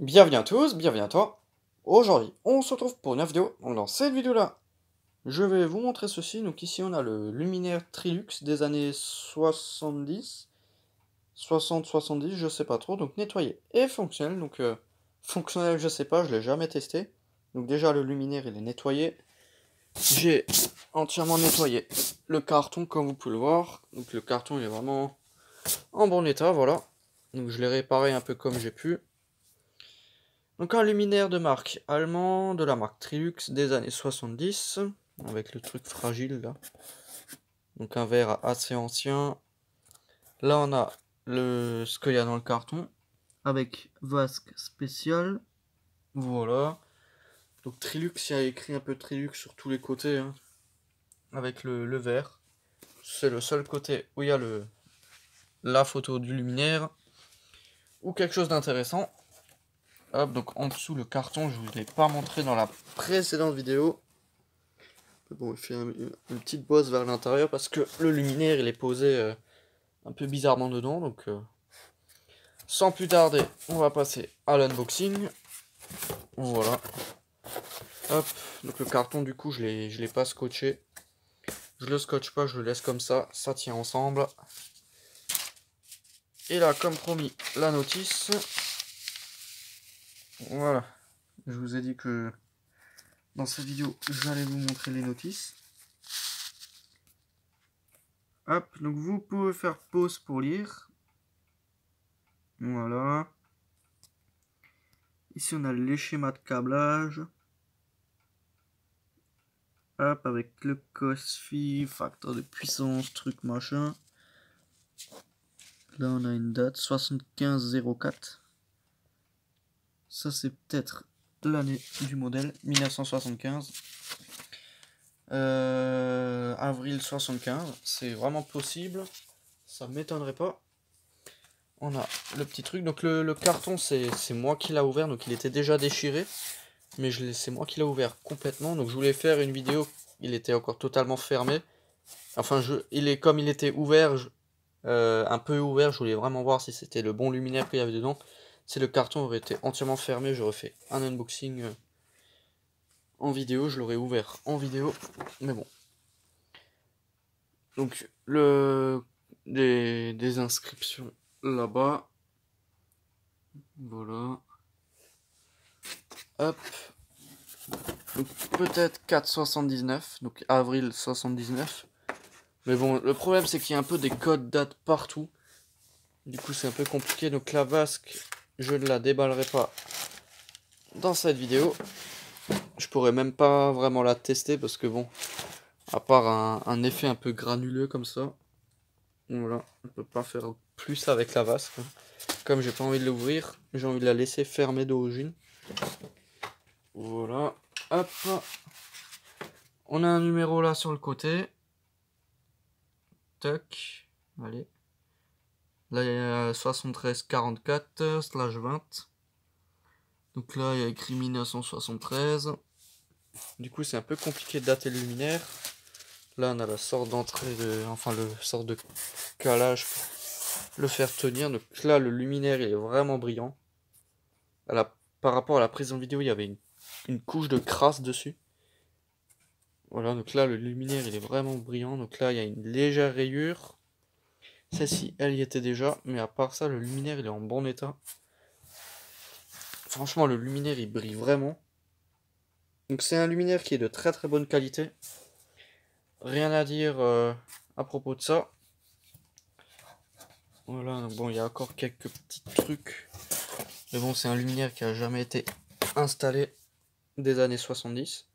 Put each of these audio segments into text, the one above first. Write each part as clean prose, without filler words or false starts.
Bienvenue à tous, bienvenue à toi. Aujourd'hui, on se retrouve pour une nouvelle vidéo. Donc dans cette vidéo-là, je vais vous montrer ceci. Donc ici, on a le luminaire Trilux des années 70, 60-70, je sais pas trop. Donc nettoyé et fonctionnel. Donc fonctionnel, je sais pas, je l'ai jamais testé. Donc déjà, le luminaire, il est nettoyé. J'ai entièrement nettoyé le carton, comme vous pouvez le voir. Donc le carton, il est vraiment en bon état, voilà. Donc je l'ai réparé un peu comme j'ai pu. Donc un luminaire de marque allemand, de la marque Trilux des années 70, avec le truc fragile là. Donc un verre assez ancien. Là on a ce qu'il y a dans le carton, avec vasque spécial. Voilà. Donc Trilux, il y a écrit un peu Trilux sur tous les côtés, hein, avec le verre. C'est le seul côté où il y a la photo du luminaire, ou quelque chose d'intéressant. Hop, donc en dessous le carton, je vous l'ai pas montré dans la précédente vidéo. Bon, il fait une petite bosse vers l'intérieur parce que le luminaire il est posé un peu bizarrement dedans. Donc sans plus tarder, on va passer à l'unboxing. Voilà. Hop. Donc le carton du coup je l'ai pas scotché. Je le scotche pas, je le laisse comme ça tient ensemble. Et là, comme promis, la notice. Voilà. Je vous ai dit que dans cette vidéo, j'allais vous montrer les notices. Hop, donc vous pouvez faire pause pour lire. Voilà. Ici, on a les schémas de câblage. Hop, avec le COSFI, facteur de puissance, truc machin. Là, on a une date, 7504. Ça, c'est peut-être l'année du modèle, 1975. Avril 75, c'est vraiment possible. Ça m'étonnerait pas. On a le petit truc. Donc le carton, c'est moi qui l'a ouvert. Donc il était déjà déchiré. Mais c'est moi qui l'a ouvert complètement. Donc je voulais faire une vidéo. Il était encore totalement fermé. Enfin, comme il était ouvert, un peu ouvert, je voulais vraiment voir si c'était le bon luminaire qu'il y avait dedans. Si le carton aurait été entièrement fermé, j'aurais fait un unboxing en vidéo. Je l'aurais ouvert en vidéo. Mais bon. Donc, des inscriptions là-bas. Voilà. Hop. Donc, peut-être 4,79. Donc, avril 79. Mais bon, le problème, c'est qu'il y a un peu des codes dates partout. Du coup, c'est un peu compliqué. Donc, la vasque, je ne la déballerai pas dans cette vidéo. Je pourrais même pas vraiment la tester parce que bon, à part un effet un peu granuleux comme ça, voilà, on peut pas faire plus avec la vasque. Comme j'ai pas envie de l'ouvrir, j'ai envie de la laisser fermée d'origine. Voilà, hop. On a un numéro là sur le côté. Tac, allez. Là, il y a 7344/20. Donc là, il y a écrit 1973. Du coup, c'est un peu compliqué de dater le luminaire. Là, on a la sorte d'entrée, enfin, le sort de calage pour le faire tenir. Donc là, le luminaire, il est vraiment brillant. Par rapport à la prise en vidéo, il y avait une couche de crasse dessus. Voilà, donc là, le luminaire, il est vraiment brillant. Donc là, il y a une légère rayure. Celle-ci, elle y était déjà. Mais à part ça, le luminaire, il est en bon état. Franchement, le luminaire, il brille vraiment. Donc c'est un luminaire qui est de très très bonne qualité. Rien à dire à propos de ça. Voilà, donc bon, il y a encore quelques petits trucs. Mais bon, c'est un luminaire qui a jamais été installé des années 70.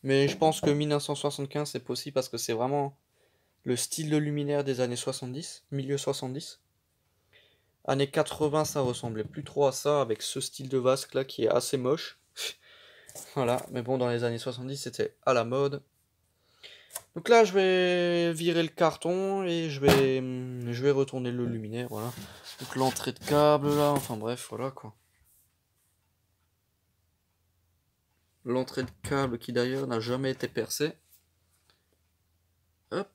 Mais je pense que 1975, c'est possible parce que c'est vraiment le style de luminaire des années 70, milieu 70. Années 80, ça ressemblait plus trop à ça, avec ce style de vasque là qui est assez moche. Voilà, mais bon, dans les années 70, c'était à la mode. Donc là, je vais virer le carton et je vais retourner le luminaire, voilà. Donc l'entrée de câble là, enfin bref, voilà quoi. L'entrée de câble qui d'ailleurs n'a jamais été percée. Hop,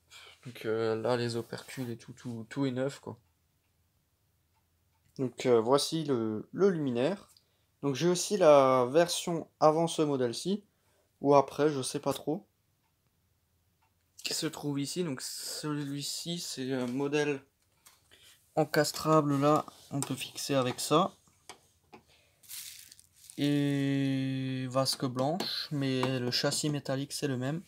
donc là les opercules et tout est neuf quoi. Donc voici le luminaire. Donc j'ai aussi la version avant ce modèle-ci, ou après, je sais pas trop, qui se trouve ici. Donc celui-ci, c'est un modèle encastrable là, on peut fixer avec ça. Et vasque blanche, mais le châssis métallique c'est le même.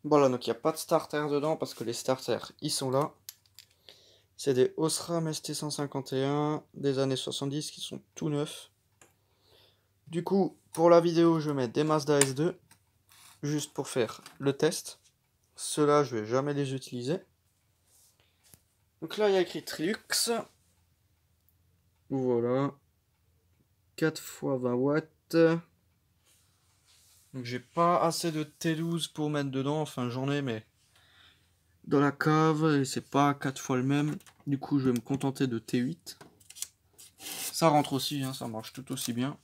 Voilà, donc il n'y a pas de starter dedans parce que les starters ils sont là. C'est des Osram ST151 des années 70 qui sont tout neufs. Du coup, pour la vidéo, je mets des Mazda S2 juste pour faire le test. Ceux-là, je vais jamais les utiliser. Donc là, il y a écrit Trilux. Voilà. 4 fois 20 watts. Donc j'ai pas assez de T12 pour mettre dedans. Enfin, j'en ai, mais dans la cave, et c'est pas 4 fois le même. Du coup, je vais me contenter de T8. Ça rentre aussi, hein, ça marche tout aussi bien.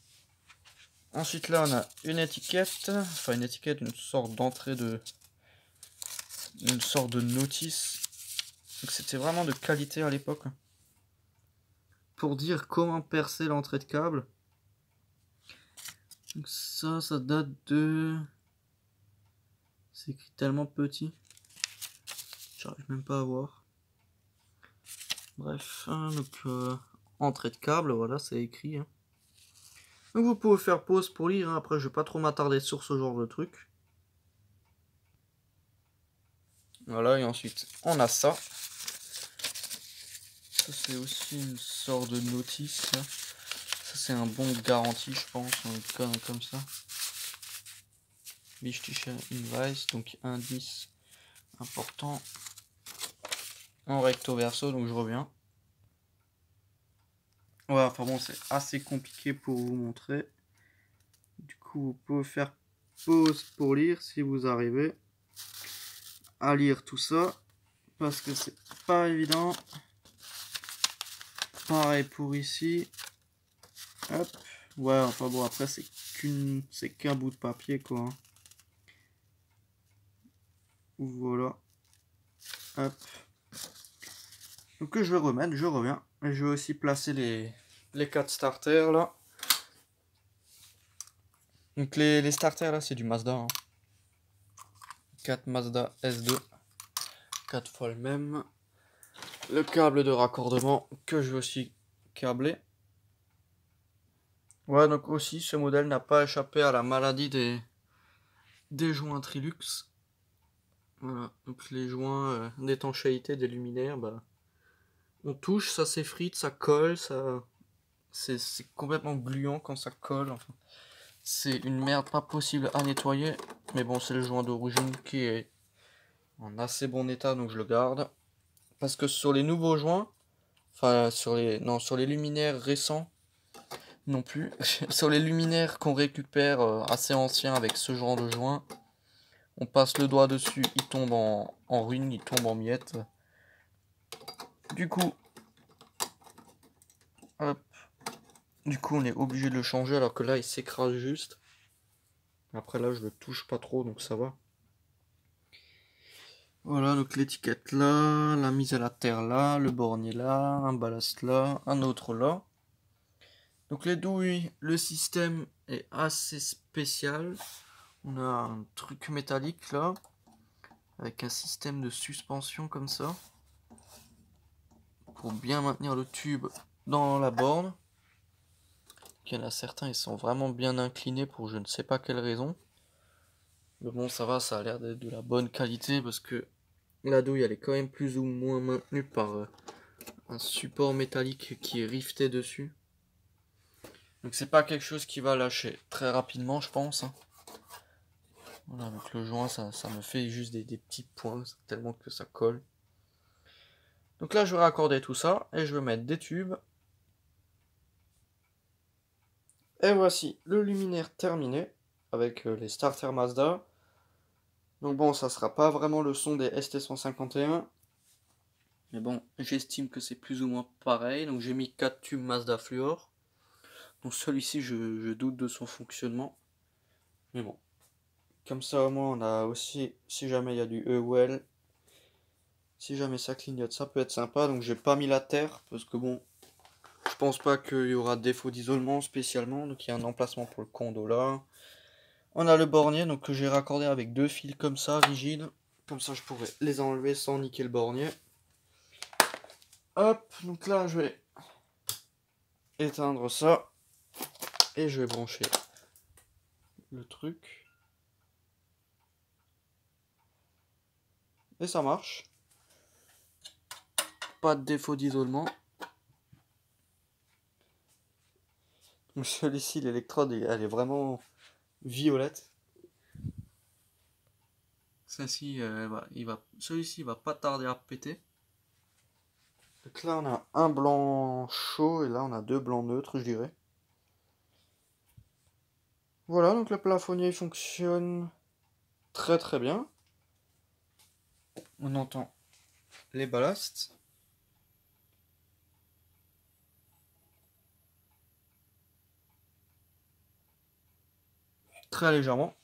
Ensuite, là, on a une étiquette. Enfin, une étiquette, une sorte d'entrée de... Une sorte de notice. Donc c'était vraiment de qualité à l'époque. Pour dire comment percer l'entrée de câble. Donc ça date de... C'est écrit tellement petit. J'arrive même pas à voir. Bref, hein, donc entrée de câble, voilà, c'est écrit. Hein. Donc vous pouvez faire pause pour lire, hein. Après je vais pas trop m'attarder sur ce genre de truc. Voilà, et ensuite on a ça. Ça c'est aussi une sorte de notice. Là. Ça c'est un bon de garantie je pense, comme ça. Wichtiger Hinweis, donc indice important. En recto verso, donc je reviens. Ouais, enfin bon, c'est assez compliqué pour vous montrer. Du coup, vous pouvez faire pause pour lire si vous arrivez à lire tout ça. Parce que c'est pas évident. Pareil pour ici. Hop. Ouais, enfin bon, après c'est qu'un bout de papier quoi. Hein. Voilà. Hop. Donc je vais remettre, je reviens. Et je vais aussi placer les 4 starters là. Donc les starters là c'est du Mazda. Hein. 4 Mazda S2. 4 fois le même. Le câble de raccordement que je vais aussi câbler. Ouais, donc aussi ce modèle n'a pas échappé à la maladie des joints Trilux. Voilà, donc les joints d'étanchéité des luminaires, bah, on touche, ça s'effrite, ça colle, ça, c'est complètement gluant quand ça colle. Enfin, c'est une merde pas possible à nettoyer, mais bon, c'est le joint d'origine qui est en assez bon état, donc je le garde. Parce que sur les nouveaux joints, enfin sur les luminaires récents, non plus. Sur les luminaires qu'on récupère assez anciens avec ce genre de joint, on passe le doigt dessus, il tombe en ruine, il tombe en miettes. Du coup, hop. Du coup, on est obligé de le changer alors que là, il s'écrase juste. Après là, je le touche pas trop, donc ça va. Voilà, donc l'étiquette là, la mise à la terre là, le bornier là, un ballast là, un autre là. Donc les douilles, le système est assez spécial. On a un truc métallique là, avec un système de suspension comme ça, pour bien maintenir le tube dans la borne. Il y en a certains, ils sont vraiment bien inclinés pour je ne sais pas quelle raison. Mais bon, ça va, ça a l'air d'être de la bonne qualité parce que la douille, elle est quand même plus ou moins maintenue par un support métallique qui est rifté dessus. Donc c'est pas quelque chose qui va lâcher très rapidement, je pense. Hein. Voilà, donc le joint, ça me fait juste des petits points, tellement que ça colle. Donc là, je vais raccorder tout ça et je vais mettre des tubes. Et voici le luminaire terminé avec les starters Mazda. Donc bon, ça sera pas vraiment le son des ST151. Mais bon, j'estime que c'est plus ou moins pareil. Donc j'ai mis 4 tubes Mazda Fluor. Donc celui-ci, je doute de son fonctionnement. Mais bon. Comme ça au moins on a aussi, si jamais il y a du E-Well, si jamais ça clignote, ça peut être sympa. Donc j'ai pas mis la terre, parce que bon, je pense pas qu'il y aura défaut d'isolement spécialement. Donc il y a un emplacement pour le condo là. On a le bornier donc que j'ai raccordé avec 2 fils comme ça, rigides. Comme ça je pourrais les enlever sans niquer le bornier. Hop, donc là je vais éteindre ça. Et je vais brancher le truc. Et ça marche. Pas de défaut d'isolement. Donc celui-ci, l'électrode, elle est vraiment violette. Celle-ci, celui-ci va pas tarder à péter. Donc là, on a un blanc chaud et là, on a 2 blancs neutres, je dirais. Voilà, donc le plafonnier fonctionne très très bien. On entend les ballasts. Très légèrement.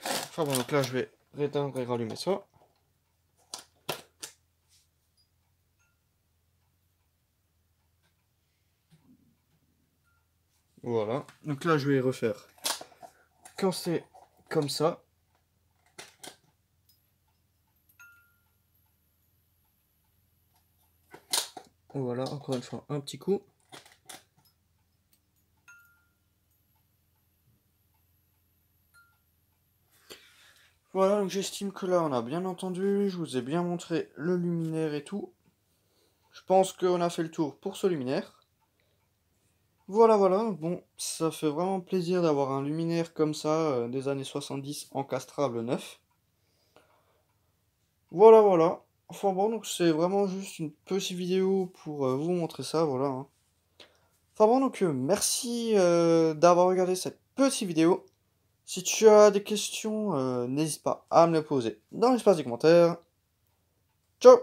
Enfin bon, donc là, je vais réteindre et rallumer ça. Voilà. Donc là, je vais refaire. Quand c'est comme ça. Voilà, encore une fois, un petit coup. Voilà, donc j'estime que là, on a bien entendu. Je vous ai bien montré le luminaire et tout. Je pense qu'on a fait le tour pour ce luminaire. Voilà, voilà, bon, ça fait vraiment plaisir d'avoir un luminaire comme ça, des années 70, encastrable neuf. Voilà, voilà. Enfin bon, donc c'est vraiment juste une petite vidéo pour vous montrer ça, voilà. Hein. Enfin bon, donc merci d'avoir regardé cette petite vidéo. Si tu as des questions, n'hésite pas à me les poser dans l'espace des commentaires. Ciao!